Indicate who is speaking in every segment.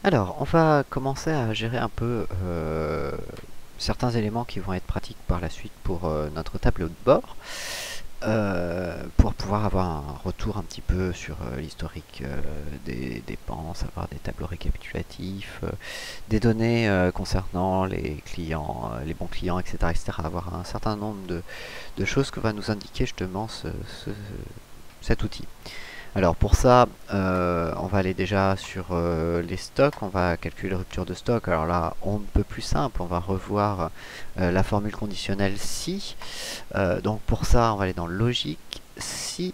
Speaker 1: Alors, on va commencer à gérer un peu certains éléments qui vont être pratiques par la suite pour notre tableau de bord, pour pouvoir avoir un retour un petit peu sur l'historique des dépenses, avoir des tableaux récapitulatifs, des données concernant les clients, les bons clients, etc., etc., avoir un certain nombre de choses que va nous indiquer justement cet outil. Alors pour ça, on va aller déjà sur les stocks, on va calculer la rupture de stock. Alors là, on ne peut plus simple, on va revoir la formule conditionnelle si. Donc pour ça, on va aller dans logique. Si,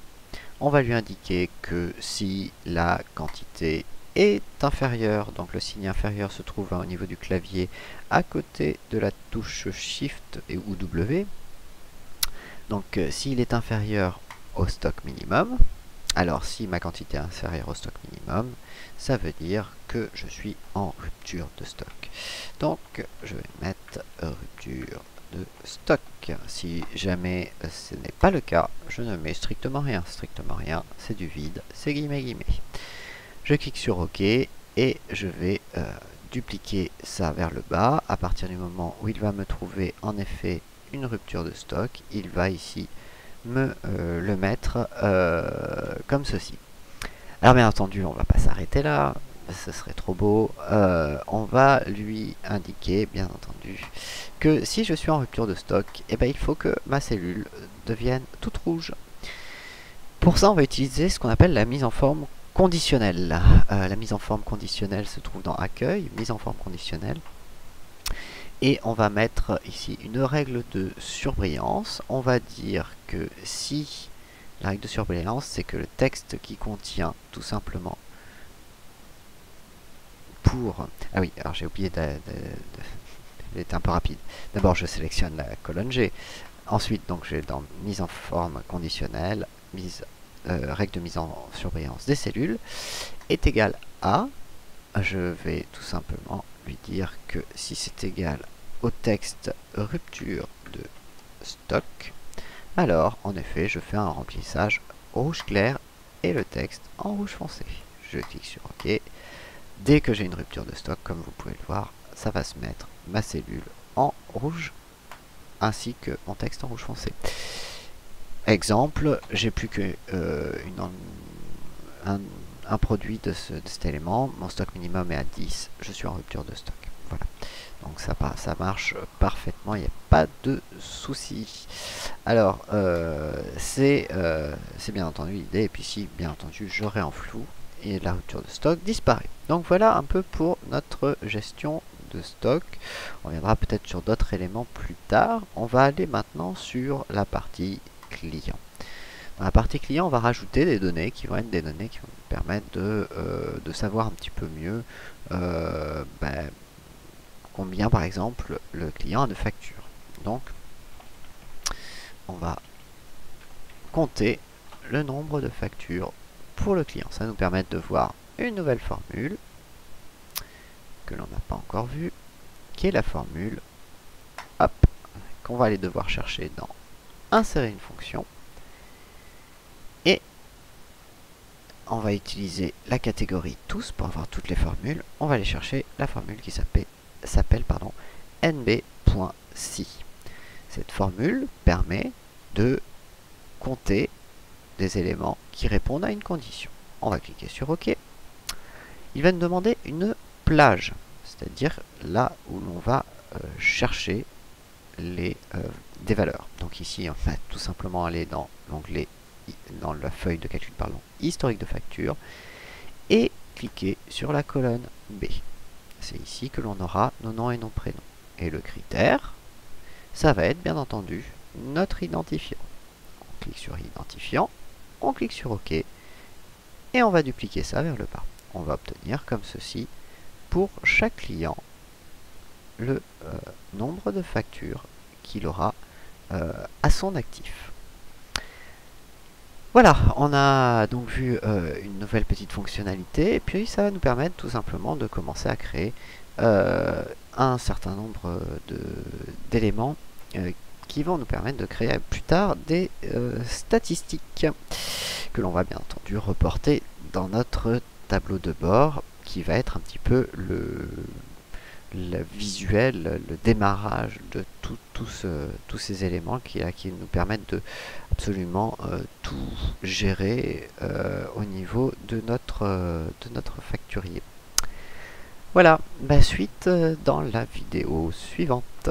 Speaker 1: on va lui indiquer que si la quantité est inférieure, donc le signe inférieur se trouve au niveau du clavier à côté de la touche Shift ou W. Donc s'il est inférieur au stock minimum, alors si ma quantité est inférieure au stock minimum, ça veut dire que je suis en rupture de stock. Donc je vais mettre rupture de stock. Si jamais ce n'est pas le cas, je ne mets strictement rien. Strictement rien, c'est du vide, c'est guillemets guillemets. Je clique sur OK et je vais dupliquer ça vers le bas. À partir du moment où il va me trouver en effet une rupture de stock, il va ici me le mettre comme ceci. Alors bien entendu, on va pas s'arrêter là, ce serait trop beau. On va lui indiquer, bien entendu, que si je suis en rupture de stock, eh ben, il faut que ma cellule devienne toute rouge. Pour ça, on va utiliser ce qu'on appelle la mise en forme conditionnelle. La mise en forme conditionnelle se trouve dans Accueil, mise en forme conditionnelle. Et on va mettre ici une règle de surbrillance. On va dire que si la règle de surbrillance, c'est que le texte qui contient tout simplement pour... Ah oui, alors j'ai oublié d'être un peu rapide. D'abord, je sélectionne la colonne G. Ensuite, donc, j'ai dans mise en forme conditionnelle, règle de mise en surbrillance des cellules, est égal à... Je vais tout simplement lui dire que si c'est égal au texte rupture de stock, alors en effet je fais un remplissage rouge clair et le texte en rouge foncé. Je clique sur OK. Dès que j'ai une rupture de stock, comme vous pouvez le voir, ça va se mettre ma cellule en rouge ainsi que mon texte en rouge foncé. Exemple, j'ai plus que un produit de cet élément, mon stock minimum est à 10, je suis en rupture de stock. Voilà. Donc ça marche parfaitement, il n'y a pas de souci. Alors, c'est bien entendu l'idée, et puis si bien entendu j'aurai en flou, et la rupture de stock disparaît. Donc voilà un peu pour notre gestion de stock. On viendra peut-être sur d'autres éléments plus tard. On va aller maintenant sur la partie client. Dans la partie client, on va rajouter des données qui vont être des données qui vont nous permettre de savoir un petit peu mieux combien, par exemple, le client a de factures. Donc, on va compter le nombre de factures pour le client. Ça va nous permettre de voir une nouvelle formule que l'on n'a pas encore vue, qui est la formule qu'on va aller devoir chercher dans insérer une fonction. Et on va utiliser la catégorie tous pour avoir toutes les formules. On va aller chercher la formule qui s'appelle nb.si. Cette formule permet de compter des éléments qui répondent à une condition. On va cliquer sur OK. Il va nous demander une plage, c'est-à-dire là où l'on va chercher des valeurs. Donc ici, on va tout simplement aller dans l'onglet, dans la feuille de calcul, historique de facture, et cliquer sur la colonne B. C'est ici que l'on aura nos noms et nos prénoms. Et le critère, ça va être bien entendu notre identifiant. On clique sur identifiant, on clique sur OK, et on va dupliquer ça vers le bas. On va obtenir comme ceci, pour chaque client, le nombre de factures qu'il aura à son actif. Voilà, on a donc vu une nouvelle petite fonctionnalité, et puis ça va nous permettre tout simplement de commencer à créer un certain nombre d'éléments qui vont nous permettre de créer plus tard des statistiques que l'on va bien entendu reporter dans notre tableau de bord qui va être un petit peu le visuel, le démarrage de tous ces éléments qui nous permettent de absolument tout gérer au niveau de notre facturier. Voilà, suite dans la vidéo suivante.